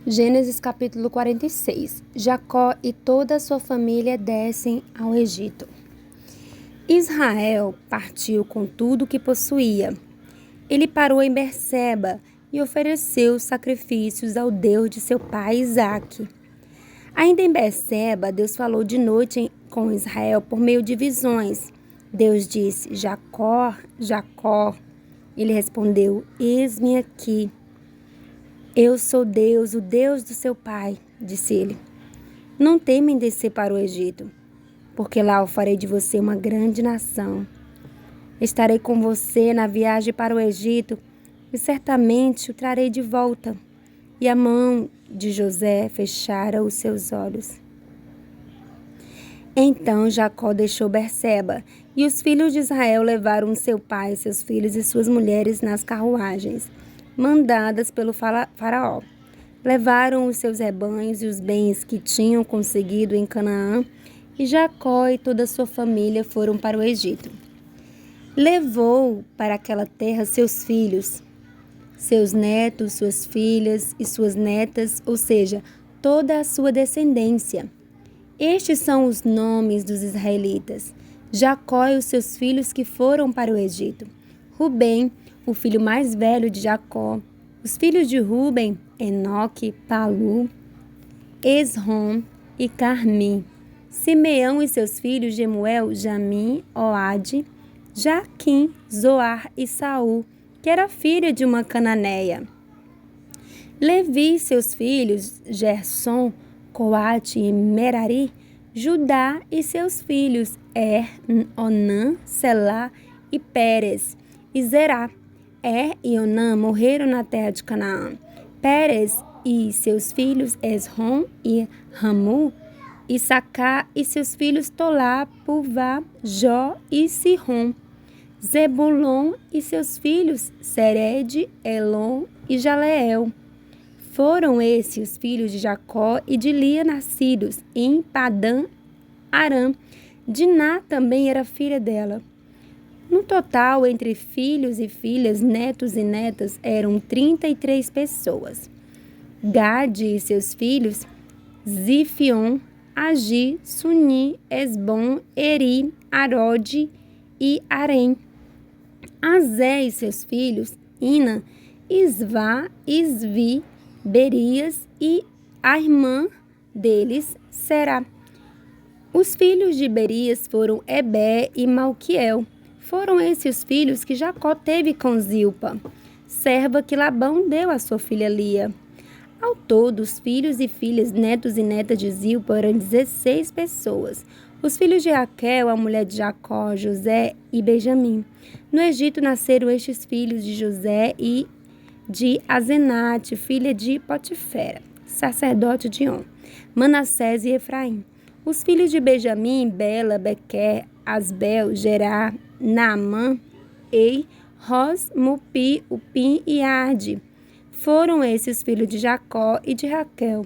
Gênesis capítulo 46. Jacó e toda a sua família descem ao Egito. Israel partiu com tudo o que possuía. Ele parou em Berseba e ofereceu sacrifícios ao Deus de seu pai Isaque. Ainda em Berseba, Deus falou de noite com Israel por meio de visões. Deus disse: Jacó, Jacó. Ele respondeu: Eis-me aqui. Eu sou Deus, o Deus do seu pai, disse ele. Não tema em descer para o Egito, porque lá eu farei de você uma grande nação. Estarei com você na viagem para o Egito e certamente o trarei de volta. E a mão de José fechara os seus olhos. Então Jacó deixou Berseba, e os filhos de Israel levaram seu pai, seus filhos e suas mulheres nas carruagens, mandadas pelo faraó. Levaram os seus rebanhos e os bens que tinham conseguido em Canaã, e Jacó e toda a sua família foram para o Egito. Levou para aquela terra seus filhos, seus netos, suas filhas e suas netas, ou seja, toda a sua descendência. Estes são os nomes dos israelitas: Jacó e os seus filhos que foram para o Egito. Rubem, o filho mais velho de Jacó. Os filhos de Rubem: Enoque, Palu, Esrom e Carmi. Simeão e seus filhos: Jemuel, Jamim, Oade, Jaquim, Zoar e Saul, que era filha de uma cananeia. Levi e seus filhos: Gersom, Coate e Merari. Judá e seus filhos: Onã, Selá e Pérez e Zerá. E Onã morreram na terra de Canaã. Pérez e seus filhos: Esrom e Ramu. Issacar e seus filhos: Tolá, Puvá, Jó e Sihom. Zebulon e seus filhos: Sered, Elon e Jaleel. Foram esses os filhos de Jacó e de Lia, nascidos em Padã Arã. Diná também era filha dela. No total, entre filhos e filhas, netos e netas, eram 33 pessoas. Gade e seus filhos: Zifion, Agi, Suni, Esbom, Eri, Arode e Arém. Azé e seus filhos: Ina, Isvá, Isvi, Berias e a irmã deles, Será. Os filhos de Berias foram Ebé e Malquiel. Foram esses os filhos que Jacó teve com Zilpa, serva que Labão deu à sua filha Lia. Ao todo, os filhos e filhas, netos e netas de Zilpa eram 16 pessoas. Os filhos de Raquel, a mulher de Jacó, José e Benjamim. No Egito nasceram estes filhos de José e de Azenate, filha de Potifera, sacerdote de On, Manassés e Efraim. Os filhos de Benjamim: Bela, Bequer, Asbel, Gerá, Naamã, Ei, Ros, Mupi, Upim e Arde. Foram esses filhos de Jacó e de Raquel.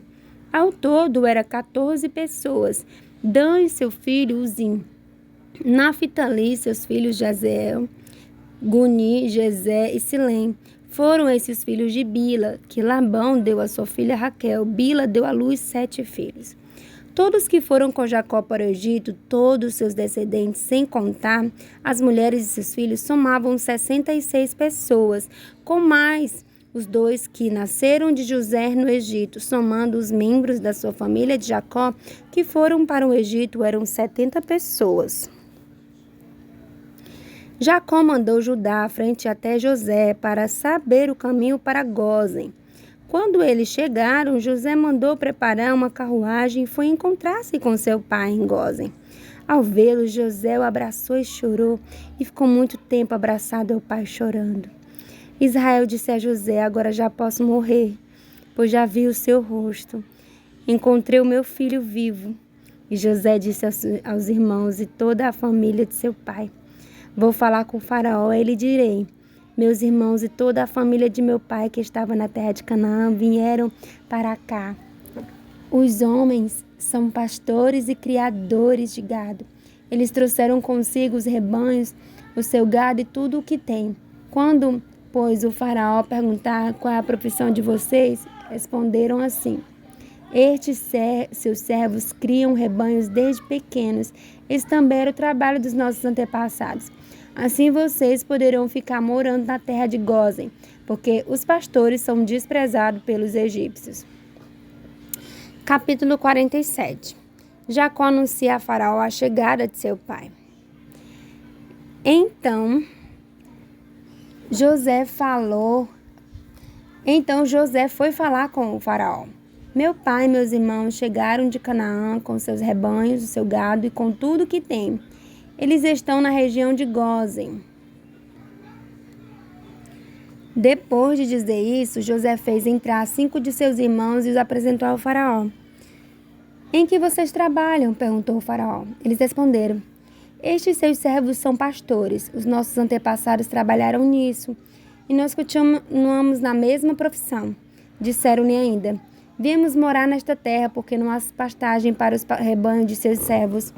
Ao todo, eram 14 pessoas. Dan e seu filho Uzim. Naphtali, seus filhos Jazeel, Guni, Jezé e Silém. Foram esses filhos de Bila, que Labão deu à sua filha Raquel. Bila deu à luz 7 filhos. Todos que foram com Jacó para o Egito, todos seus descendentes, sem contar as mulheres e seus filhos, somavam 66 pessoas, com mais os 2 que nasceram de José no Egito, somando os membros da sua família de Jacó, que foram para o Egito, eram 70 pessoas. Jacó mandou Judá à frente até José para saber o caminho para Gósen. Quando eles chegaram, José mandou preparar uma carruagem e foi encontrar-se com seu pai em Gósen. Ao vê-lo, José o abraçou e chorou, e ficou muito tempo abraçado ao pai chorando. Israel disse a José: Agora já posso morrer, pois já vi o seu rosto. Encontrei o meu filho vivo. E José disse aos irmãos e toda a família de seu pai: Vou falar com o faraó e lhe direi: meus irmãos e toda a família de meu pai que estava na terra de Canaã vieram para cá. Os homens são pastores e criadores de gado. Eles trouxeram consigo os rebanhos, o seu gado e tudo o que tem. Quando, pois, o faraó perguntar qual é a profissão de vocês, responderam assim: seus servos criam rebanhos desde pequenos. Esse também era o trabalho dos nossos antepassados. Assim vocês poderão ficar morando na terra de Gósen, porque os pastores são desprezados pelos egípcios. Capítulo 47. Jacó anuncia a Faraó a chegada de seu pai. Então José foi falar com o Faraó. Meu pai e meus irmãos chegaram de Canaã com seus rebanhos, o seu gado e com tudo que tem. Eles estão na região de Gósen. Depois de dizer isso, José fez entrar 5 de seus irmãos e os apresentou ao Faraó. Em que vocês trabalham? Perguntou o Faraó. Eles responderam: estes seus servos são pastores. Os nossos antepassados trabalharam nisso e nós continuamos na mesma profissão. Disseram-lhe ainda: viemos morar nesta terra porque não há pastagem para os rebanhos de seus servos,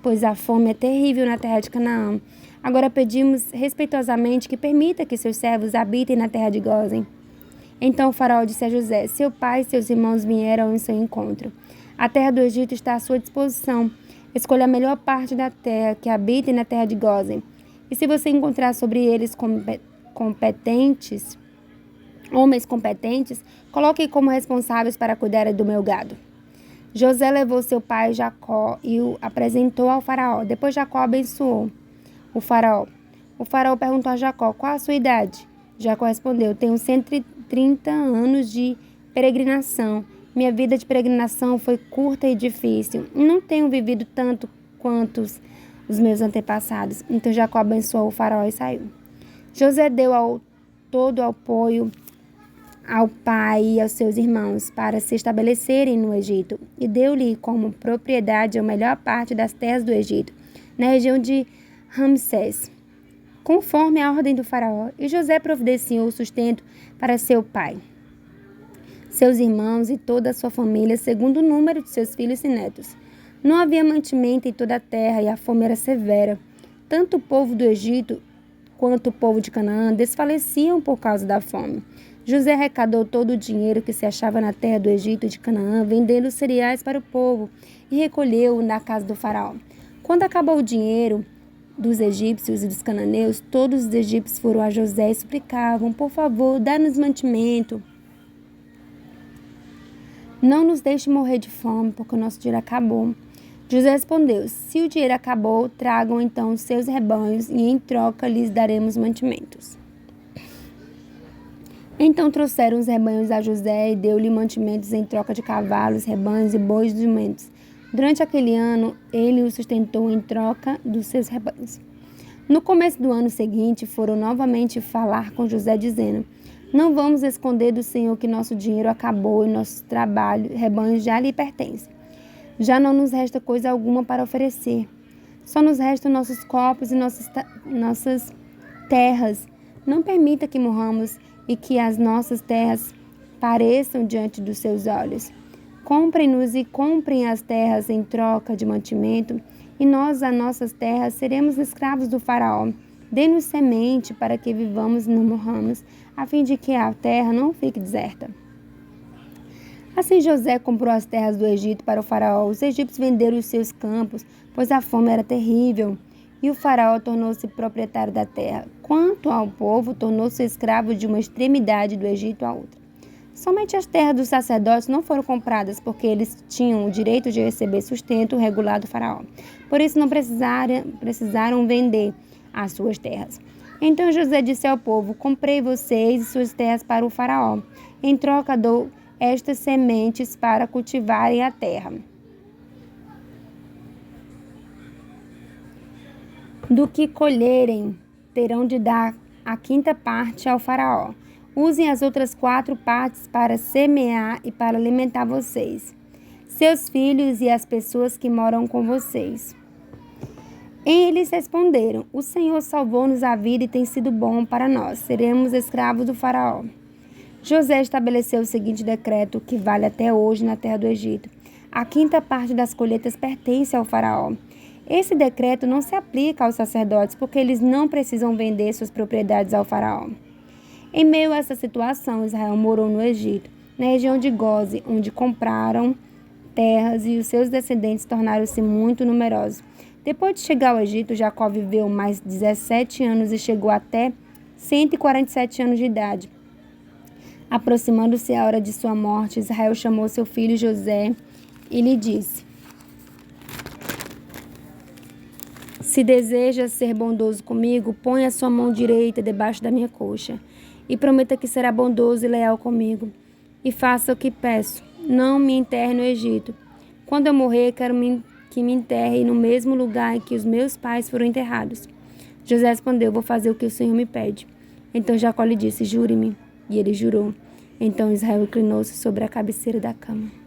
pois a fome é terrível na terra de Canaã. Agora pedimos respeitosamente que permita que seus servos habitem na terra de Gósen. Então o Faraó disse a José: seu pai e seus irmãos vieram em seu encontro. A terra do Egito está à sua disposição. Escolha a melhor parte da terra, que habitem na terra de Gósen. E se você encontrar sobre eles homens competentes, coloque como responsáveis para cuidar do meu gado. José levou seu pai Jacó e o apresentou ao Faraó. Depois Jacó abençoou o Faraó. O Faraó perguntou a Jacó: qual a sua idade? Jacó respondeu: tenho 130 anos de peregrinação. Minha vida de peregrinação foi curta e difícil. Não tenho vivido tanto quanto os meus antepassados. Então Jacó abençoou o Faraó e saiu. José deu todo o apoio ao pai e aos seus irmãos para se estabelecerem no Egito e deu-lhe como propriedade a melhor parte das terras do Egito, na região de Ramsés, conforme a ordem do Faraó. E José providenciou o sustento para seu pai, seus irmãos e toda a sua família, segundo o número de seus filhos e netos. Não havia mantimento em toda a terra e a fome era severa. Tanto o povo do Egito quanto o povo de Canaã desfaleciam por causa da fome. José arrecadou todo o dinheiro que se achava na terra do Egito e de Canaã, vendendo cereais para o povo, e recolheu-o na casa do Faraó. Quando acabou o dinheiro dos egípcios e dos cananeus, todos os egípcios foram a José e suplicavam: por favor, dá-nos mantimento. Não nos deixe morrer de fome, porque o nosso dinheiro acabou. José respondeu: se o dinheiro acabou, tragam então os seus rebanhos e em troca lhes daremos mantimentos. Então trouxeram os rebanhos a José e deu-lhe mantimentos em troca de cavalos, rebanhos e bois e jumentos. Durante aquele ano, ele o sustentou em troca dos seus rebanhos. No começo do ano seguinte, foram novamente falar com José, dizendo: não vamos esconder do Senhor que nosso dinheiro acabou e nosso trabalho, rebanhos já lhe pertencem. Já não nos resta coisa alguma para oferecer. Só nos restam nossos corpos e nossas terras. Não permita que morramos e que as nossas terras pareçam diante dos seus olhos. Comprem-nos e comprem as terras em troca de mantimento, e nós, as nossas terras, seremos escravos do Faraó. Dê-nos semente para que vivamos e não morramos, a fim de que a terra não fique deserta. Assim José comprou as terras do Egito para o Faraó. Os egípcios venderam os seus campos, pois a fome era terrível, e o Faraó tornou-se proprietário da terra. Quanto ao povo, tornou-se escravo de uma extremidade do Egito à outra. Somente as terras dos sacerdotes não foram compradas, porque eles tinham o direito de receber sustento regular do Faraó. Por isso não precisaram vender as suas terras. Então José disse ao povo: comprei vocês e suas terras para o Faraó. Em troca dou estas sementes para cultivarem a terra. Do que colherem, terão de dar a 5ª parte ao Faraó. Usem as outras 4 partes para semear e para alimentar vocês, seus filhos e as pessoas que moram com vocês. Eles responderam: o Senhor salvou-nos a vida e tem sido bom para nós. Seremos escravos do Faraó. José estabeleceu o seguinte decreto, que vale até hoje na terra do Egito: a 5ª parte das colheitas pertence ao Faraó. Esse decreto não se aplica aos sacerdotes, porque eles não precisam vender suas propriedades ao Faraó. Em meio a essa situação, Israel morou no Egito. na região de Goze, onde compraram terras e os seus descendentes tornaram-se muito numerosos. Depois de chegar ao Egito, Jacó viveu mais 17 anos e chegou até 147 anos de idade. Aproximando-se a hora de sua morte, Israel chamou seu filho José e lhe disse: Se deseja ser bondoso comigo, põe a sua mão direita debaixo da minha coxa e prometa que será bondoso e leal comigo. E faça o que peço. Não me enterre no Egito. Quando eu morrer, quero que me enterre no mesmo lugar em que os meus pais foram enterrados. José respondeu: Vou fazer o que o Senhor me pede. Então Jacó lhe disse: Jure-me. E ele jurou. Então Israel inclinou-se sobre a cabeceira da cama.